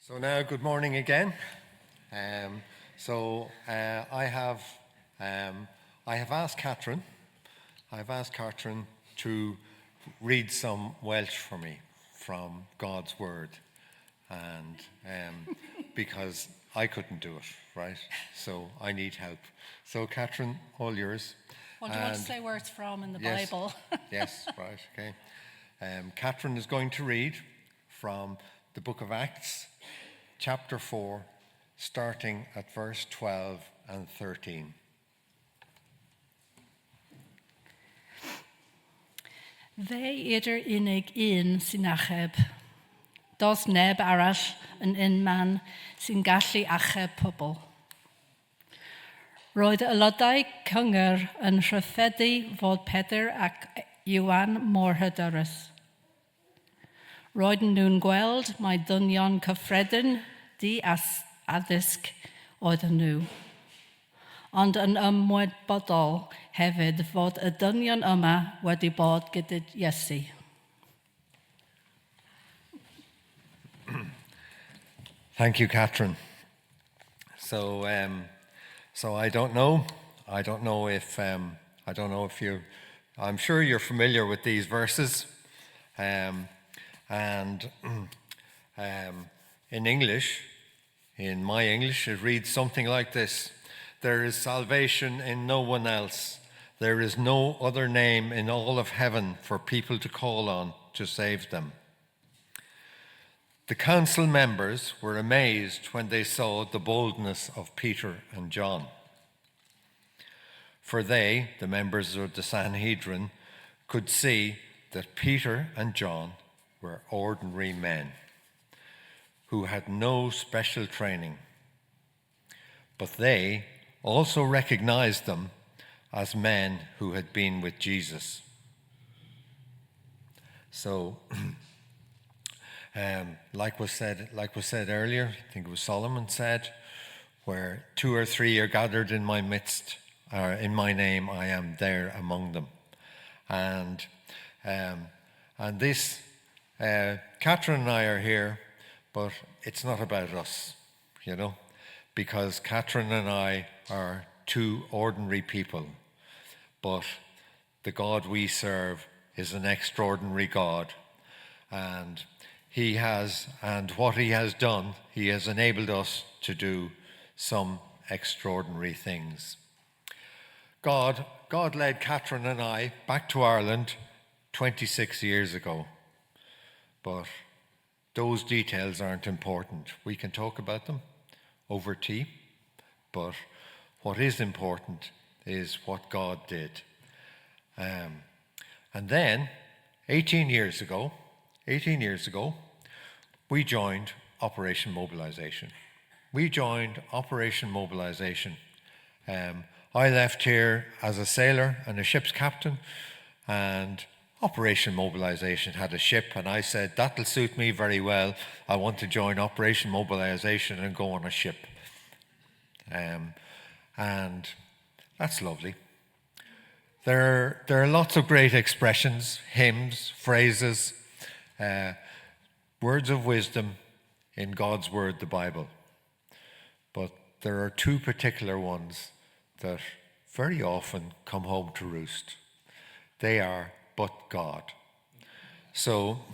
So now, good morning again. I have asked Catherine. I've asked Catherine to read some Welsh for me from God's Word, and because I couldn't do it, right? So I need help. So Catherine, all yours. Well, do you want to say where it's from in the Yes. Bible? Yes, right, okay. Catherine is going to read from the book of Acts, chapter 4, starting at verse 12 and 13. Fe ydy'r unig un sy'n achub. Does neb arall yn unman sy'n gallu achub pobl. Roedd aelodau cyngor yn rhyffedu fod Pedr ac Iwan mor hyderus. Roedden nhw'n gweld mai ddynion cyffredin di-addysg oedden nhw, ond yn ymwybodol hefyd fod y dynion yma wedi bod gyda Iesu. Thank you, Catherine. So I don't know if you. I'm sure you're familiar with these verses, and in English, in my English, it reads something like this: "There is salvation in no one else. There is no other name in all of heaven for people to call on to save them." The council members were amazed when they saw the boldness of Peter and John. For they, the members of the Sanhedrin, could see that Peter and John were ordinary men who had no special training. But they also recognized them as men who had been with Jesus. So, like was said earlier, I think it was Solomon said, where 2 or 3 are gathered in my midst, or in my name, I am there among them. And this, Catherine and I are here, but it's not about us, because Catherine and I are 2 ordinary people, but the God we serve is an extraordinary God, and what he has done, he has enabled us to do some extraordinary things. God led Catherine and I back to Ireland 26 years ago, but those details aren't important. We can talk about them over tea, but what is important is what God did. And then 18 years ago, we joined Operation Mobilization. I left here as a sailor and a ship's captain, and Operation Mobilization had a ship, and I said, that'll suit me very well. I want to join Operation Mobilization and go on a ship. And that's lovely. There are lots of great expressions, hymns, phrases, words of wisdom in God's Word, the Bible. But there are 2 particular ones that very often come home to roost. They are, but God. So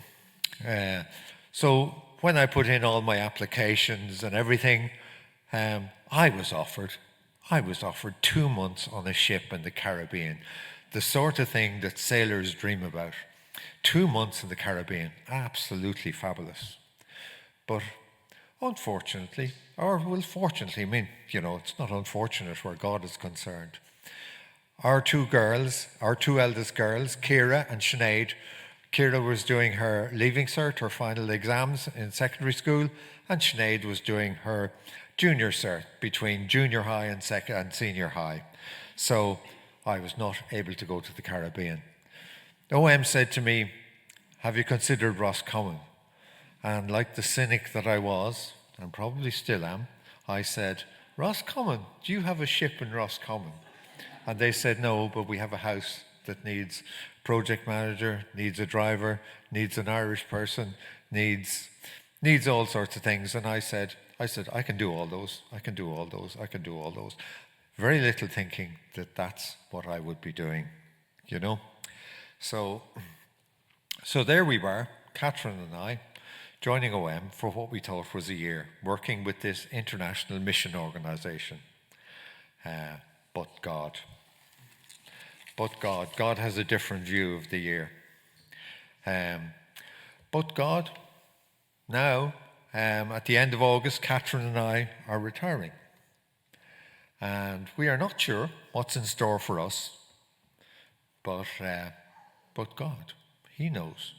when I put in all my applications and everything, I was offered 2 months on a ship in the Caribbean, the sort of thing that sailors dream about. 2 months in the Caribbean, absolutely fabulous. But unfortunately, fortunately, it's not unfortunate where God is concerned. Our 2 eldest girls, Ciara and Sinead. Ciara was doing her Leaving Cert, her final exams in secondary school, and Sinead was doing her junior cert between junior high and senior high. So I was not able to go to the Caribbean. OM said to me, have you considered Roscommon? And like the cynic that I was, and probably still am, I said, Roscommon, do you have a ship in Roscommon? And they said, no, but we have a house that needs project manager, needs a driver, needs an Irish person, needs needs all sorts of things. And I said, I can do all those. I can do all those. I can do all those. Very little thinking that that's what I would be doing, you know. So there we were, Catherine and I, joining OM for what we thought was a year, working with this international mission organisation. But God has a different view of the year. But God, now, at the end of August, Catherine and I are retiring. And we are not sure what's in store for us, but God, He knows.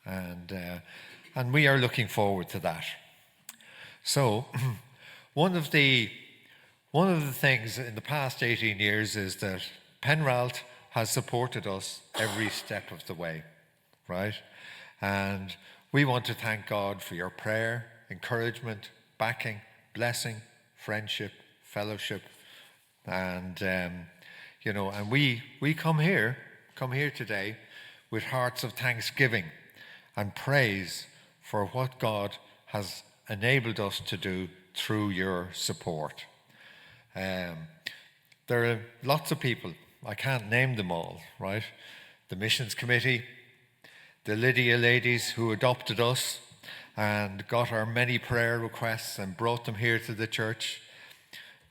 And we are looking forward to that. So one of the things in the past 18 years is that Penralt has supported us every step of the way, right? And we want to thank God for your prayer, encouragement, backing, blessing, friendship, fellowship, and and we come here today with hearts of thanksgiving and praise for what God has enabled us to do through your support. There are lots of people, I can't name them all, right? The missions committee, the Lydia ladies who adopted us and got our many prayer requests and brought them here to the church,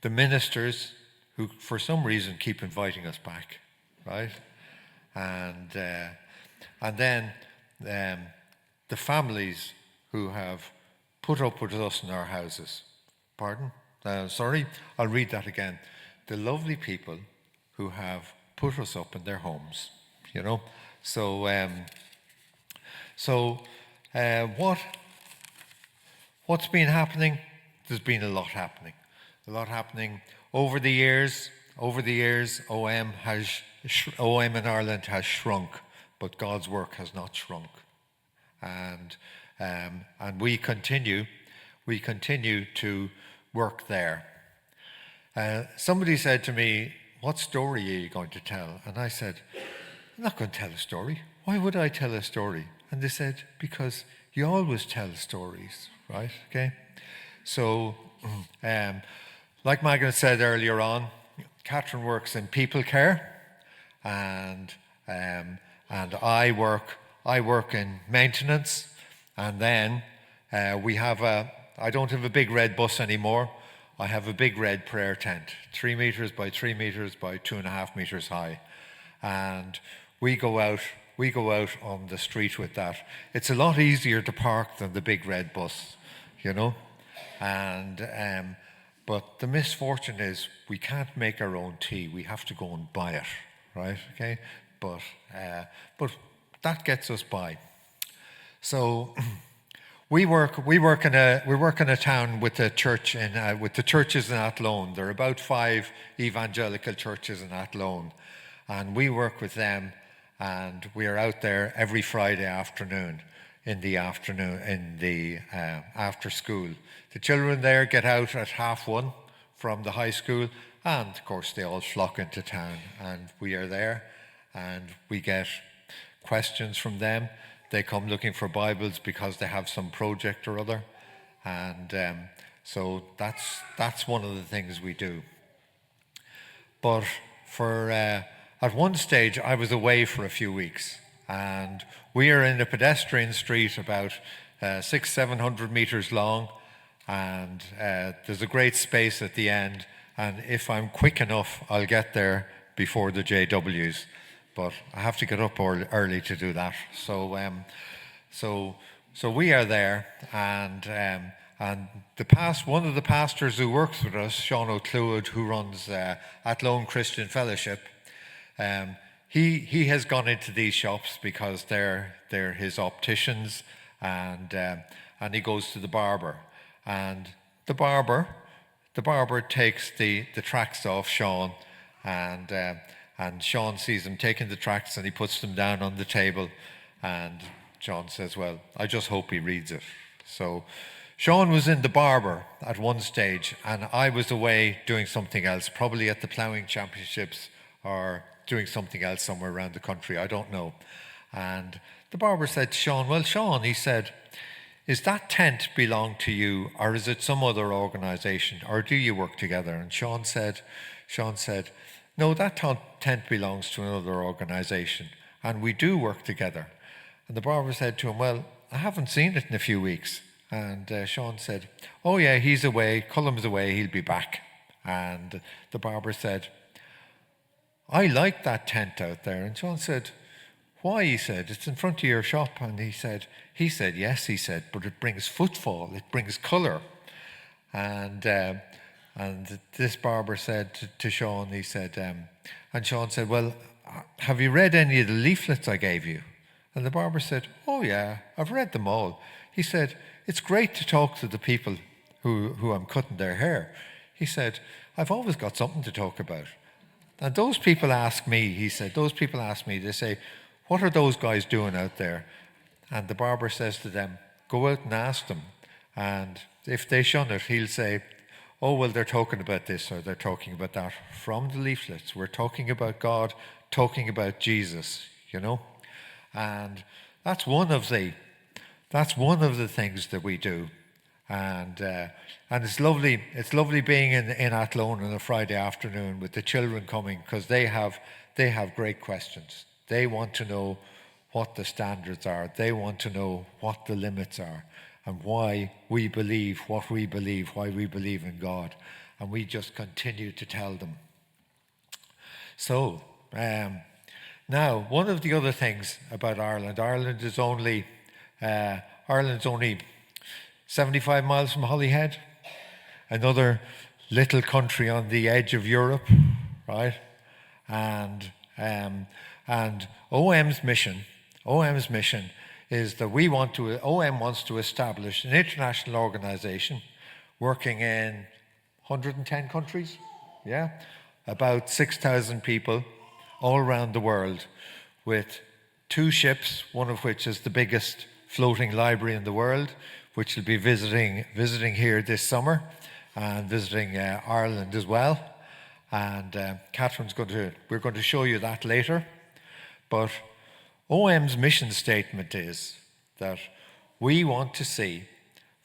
the ministers who for some reason keep inviting us back, right? And then the families who have put up with us in our houses. Pardon? Sorry, I'll read that again. The lovely people who have put us up in their homes, you know. So what's been happening? There's been a lot happening. A lot happening over the years. OM in Ireland has shrunk, but God's work has not shrunk. And we continue to work there. Somebody said to me, "What story are you going to tell?" And I said, "I'm not going to tell a story. Why would I tell a story?" And they said, "Because you always tell stories, right?" Okay. So, like Megan said earlier on, Catherine works in people care, and I work in maintenance, and then I don't have a big red bus anymore. I have a big red prayer tent, 3 meters by 3 meters by 2.5 meters high, and we go out on the street with that. It's a lot easier to park than the big red bus, you know, and but the misfortune is we can't make our own tea. We have to go and buy it, right? Okay, but that gets us by. So we work in a town with a church with the churches in Athlone. There are about 5 evangelical churches in Athlone, and we work with them, and we are out there every Friday afternoon after school. The children there get out at 1:30 from the high school, and of course they all flock into town, and we are there, and we get questions from them. They come looking for Bibles because they have some project or other, and so that's one of the things we do. But at one stage I was away for a few weeks, and we are in a pedestrian street about 600-700 meters long, and there's a great space at the end, and if I'm quick enough I'll get there before the JWs, but I have to get up early to do that. So we are there, and one of the pastors who works with us, Sean O'Cluid, who runs Athlone Christian Fellowship, he has gone into these shops because they're his opticians, and he goes to the barber, and the barber takes the tracks off Sean, and Sean sees him taking the tracts, and he puts them down on the table, and Sean says, "Well, I just hope he reads it." So Sean was in the barber at one stage, and I was away doing something else, probably at the ploughing championships or doing something else somewhere around the country, I don't know. And the barber said to Sean, "Well, Sean," he said, is that tent belong to you, or is it some other organisation, or do you work together? And Sean said, no, that tent belongs to another organisation, and we do work together. And the barber said to him, well, I haven't seen it in a few weeks. And Sean said, oh yeah, he's away, Colm's away, he'll be back. And the barber said, I like that tent out there. And Sean said, why? He said, it's in front of your shop. And he said, yes, he said, but it brings footfall, it brings colour. And this barber said to Sean, he said, and Sean said, well, have you read any of the leaflets I gave you? And the barber said, oh yeah, I've read them all. He said, it's great to talk to the people who I'm cutting their hair. He said, I've always got something to talk about. And those people ask me, he said, they say, what are those guys doing out there? And the barber says to them, go out and ask them. And if they shun it, he'll say, oh, well, they're talking about this or they're talking about that. From the leaflets, we're talking about God, talking about Jesus, you know. And that's one of the things that we do. And it's lovely being in Athlone on a Friday afternoon with the children coming, because they have great questions. They want to know what the standards are. They want to know what the limits are and why we believe what we believe, why we believe in God. And we just continue to tell them. So, now, one of the other things about Ireland's only 75 miles from Holyhead, another little country on the edge of Europe, right? And OM's mission is that OM wants to establish an international organisation working in 110 countries, yeah, about 6,000 people all around the world, with 2 ships, one of which is the biggest floating library in the world, which will be visiting here this summer and visiting Ireland as well. And we're going to show you that later. But OM's mission statement is that we want to see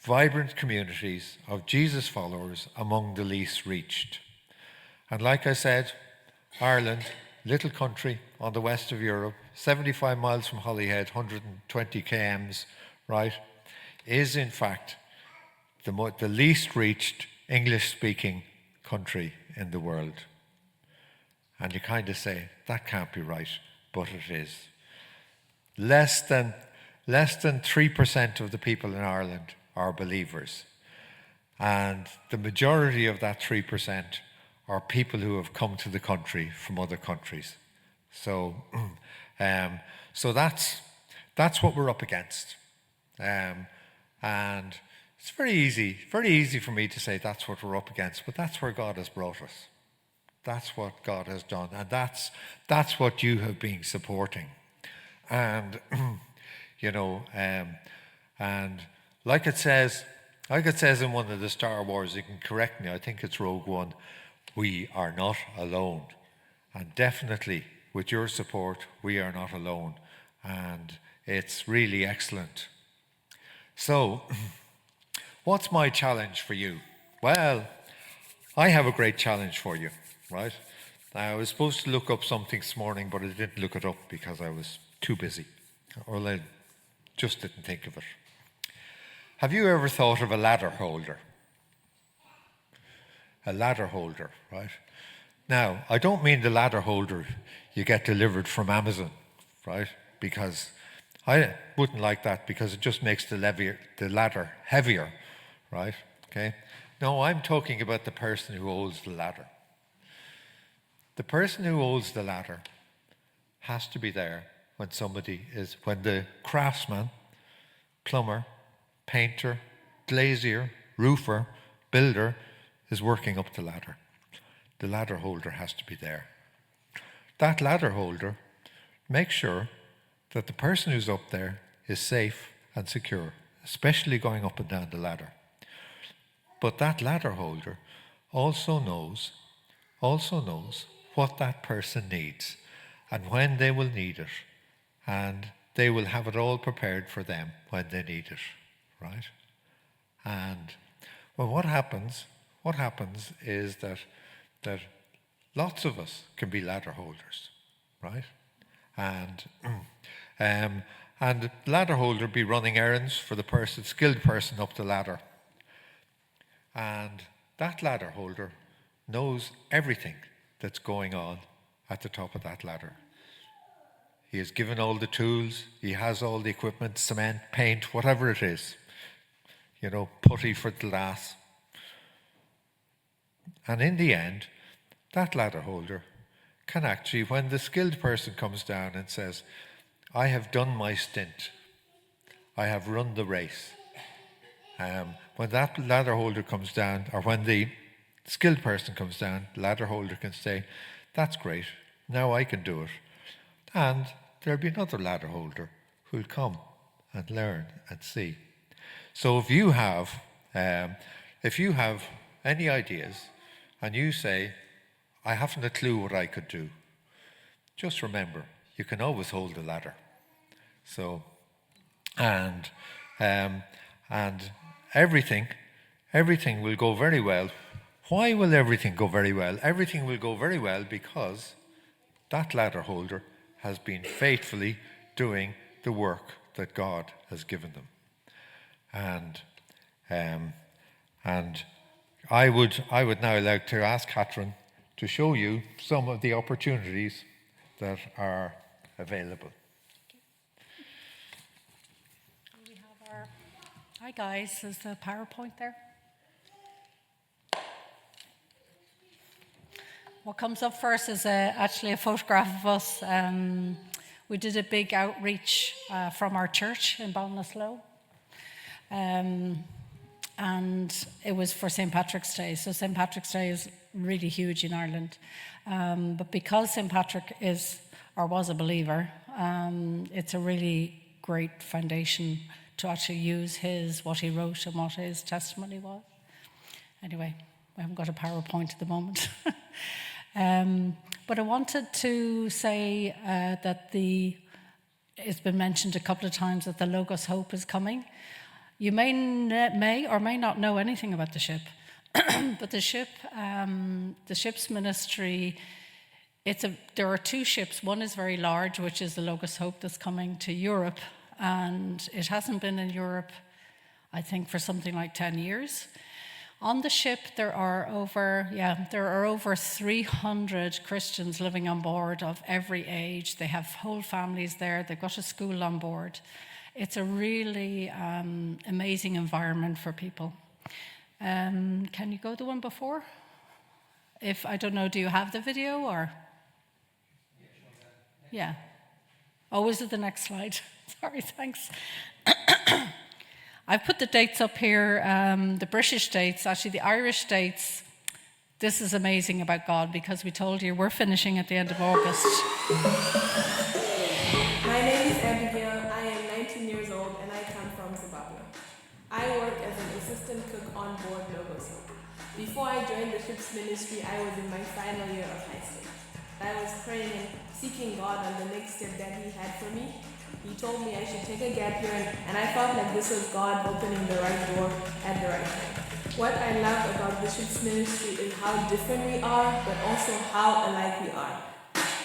vibrant communities of Jesus followers among the least reached. And like I said, Ireland, little country on the west of Europe, 75 miles from Holyhead, 120 kms, right, is in fact the least reached English-speaking country in the world. And you kind of say, that can't be right, but it is. Less than 3% of the people in Ireland are believers. And the majority of that 3% are people who have come to the country from other countries. So, so that's what we're up against. And it's very easy for me to say that's what we're up against, but that's where God has brought us. That's what God has done, and that's what you have been supporting. And you know, and like it says in one of the Star Wars, you can correct me, I think it's Rogue One, we are not alone. And definitely with your support, we are not alone. And it's really excellent. So, what's my challenge for you? Well, I have a great challenge for you, right? I was supposed to look up something this morning, but I didn't look it up because I was too busy. Or I just didn't think of it. Have you ever thought of a ladder holder? A ladder holder, right? Now, I don't mean the ladder holder you get delivered from Amazon, right? Because I wouldn't like that, because it just makes the ladder heavier, right? Okay? No, I'm talking about the person who holds the ladder. The person who holds the ladder has to be there when the craftsman, plumber, painter, glazier, roofer, builder is working up the ladder. The ladder holder has to be there. That ladder holder makes sure that the person who's up there is safe and secure, especially going up and down the ladder. But that ladder holder also knows what that person needs and when they will need it, and they will have it all prepared for them when they need it, right? And well, what happens is that lots of us can be ladder holders, right? And and the ladder holder be running errands for the skilled person up the ladder. And that ladder holder knows everything that's going on at the top of that ladder. He is given all the tools, he has all the equipment, cement, paint, whatever it is, putty for the glass. And in the end, that ladder holder can actually, when the skilled person comes down and says, I have done my stint, I have run the race. When that ladder holder comes down, or when the skilled person comes down, the ladder holder can say, that's great, now I can do it. And there'll be another ladder holder who'll come and learn and see. So if you have any ideas and you say, I haven't a clue what I could do, just remember, you can always hold the ladder. So, and everything will go very well. Why will everything go very well? Everything will go very well because that ladder holder has been faithfully doing the work that God has given them. And I would now like to ask Catherine to show you some of the opportunities that are available. We have our... Hi guys, is the PowerPoint there? What comes up first is actually a photograph of us. We did a big outreach from our church in Ballinasloe. And it was for St. Patrick's Day. So St. Patrick's Day is really huge in Ireland. But because St. Patrick is, or was a believer, it's a really great foundation to actually use what he wrote and what his testimony was. Anyway, we haven't got a PowerPoint at the moment. But I wanted to say that it's been mentioned a couple of times that the Logos Hope is coming. You may or may not know anything about the ship, but the ship's ministry, there are two ships. One is very large, which is the Logos Hope that's coming to Europe, and it hasn't been in Europe, I think, for something like 10 years. On the ship, there are over 300 Christians living on board of every age. They have whole families there. They've got a school on board. It's a really amazing environment for people. Can you go the one before? I don't know, do you have the video or? Yeah. Oh, is it the next slide? Sorry, thanks. I've put the dates up here, the British dates, actually the Irish dates. This is amazing about God because we told you we're finishing at the end of August. My name is Abigail. I am 19 years old and I come from Zimbabwe. I work as an assistant cook on board Logos Hope. Before I joined the ship's ministry, I was in my final year of high school. I was praying and seeking God on the next step that He had for me. He told me I should take a gap year, and I felt like this was God opening the right door at the right time. What I love about the ship's ministry is how different we are, but also how alike we are.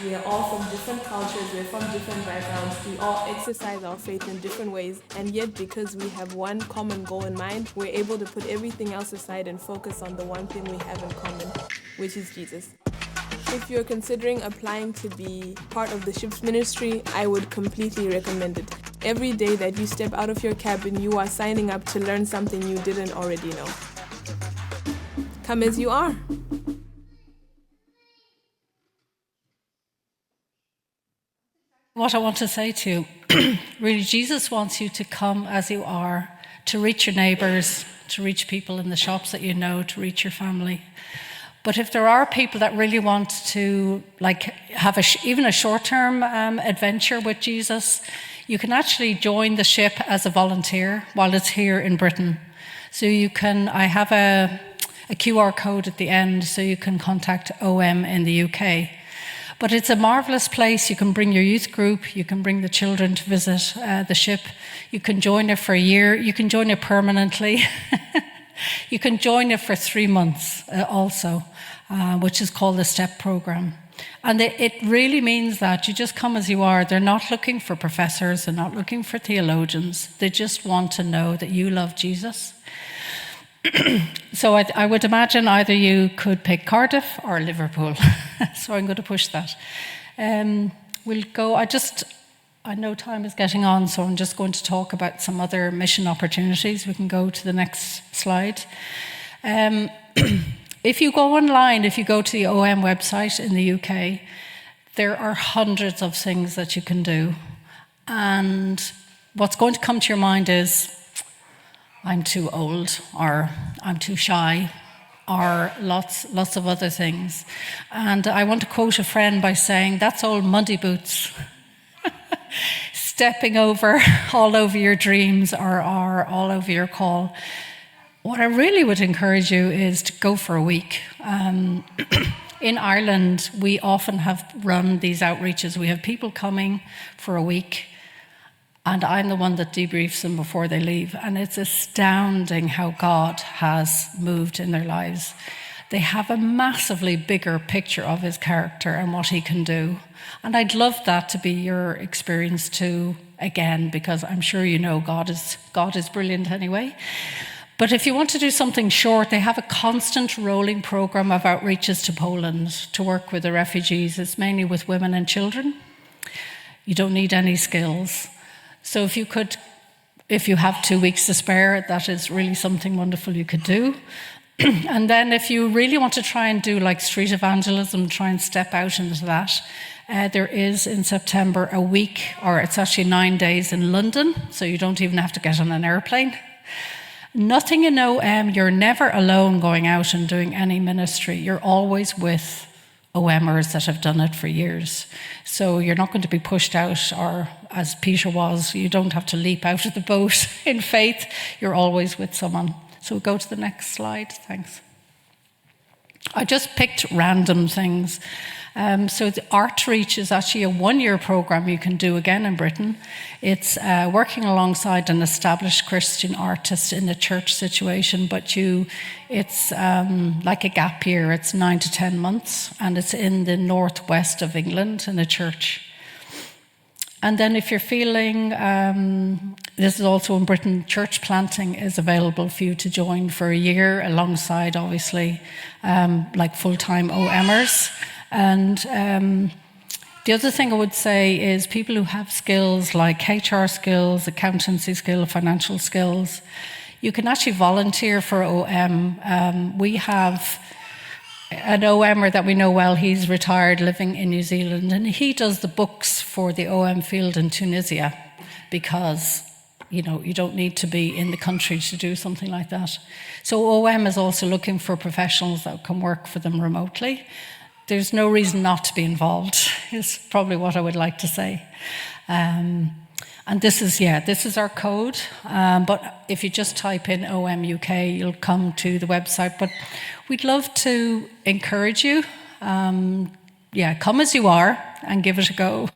We are all from different cultures, we're from different backgrounds, we all exercise our faith in different ways, and yet because we have one common goal in mind, we're able to put everything else aside and focus on the one thing we have in common, which is Jesus. If you're considering applying to be part of the ship's ministry, I would completely recommend it. Every day that you step out of your cabin, you are signing up to learn something you didn't already know. Come as you are. What I want to say to you, really, Jesus wants you to come as you are, to reach your neighbours, to reach people in the shops that you know, to reach your family. But if there are people that really want to have even a short-term adventure with Jesus, you can actually join the ship as a volunteer while it's here in Britain. So I have a QR code at the end, so you can contact OM in the UK. But it's a marvellous place. You can bring your youth group, you can bring the children to visit the ship, you can join it for a year, you can join it permanently. You can join it for 3 months also, which is called the STEP program. And it really means that you just come as you are. They're not looking for professors, they're not looking for theologians. They just want to know that you love Jesus. So I would imagine either you could pick Cardiff or Liverpool. So I'm going to push that. We'll go, I know time is getting on, so I'm just going to talk about some other mission opportunities. We can go to the next slide. If you go online, if you go to the OM website in the UK, there are hundreds of things that you can do. And what's going to come to your mind is, I'm too old, or I'm too shy, or lots of other things. And I want to quote a friend by saying, that's old muddy boots. Stepping over all over your dreams or all over your call. What I really would encourage you is to go for a week. In Ireland, we often have run these outreaches. We have people coming for a week, and I'm the one that debriefs them before they leave. And it's astounding how God has moved in their lives. They have a massively bigger picture of his character and what he can do. And I'd love that to be your experience too, again, because I'm sure you know God is brilliant anyway. But if you want to do something short, they have a constant rolling program of outreaches to Poland to work with the refugees. It's mainly with women and children. You don't need any skills. So if you have 2 weeks to spare, that is really something wonderful you could do. And then if you really want to try and do like street evangelism, try and step out into that, there is in September a week, or it's actually 9 days in London, so you don't even have to get on an airplane. Nothing in OM, you're never alone going out and doing any ministry. You're always with OMers that have done it for years. So you're not going to be pushed out, or as Peter was, you don't have to leap out of the boat in faith. You're always with someone. So we'll go to the next slide, thanks. I just picked random things. So the Artreach is actually a 1-year program you can do again in Britain. It's working alongside an established Christian artist in a church situation, but it's like a gap year. It's 9 to 10 months, and it's in the northwest of England in a church. And then if you're feeling, this is also in Britain, church planting is available for you to join for a year alongside, obviously, like full-time OMers. And the other thing I would say is people who have skills like HR skills, accountancy skills, financial skills, you can actually volunteer for OM. We have an OMer that we know well. He's retired, living in New Zealand, and he does the books for the OM field in Tunisia because, you don't need to be in the country to do something like that. So OM is also looking for professionals that can work for them remotely. There's no reason not to be involved, is probably what I would like to say. And this is our code. But if you just type in OM UK, you'll come to the website. But we'd love to encourage you. Come as you are and give it a go.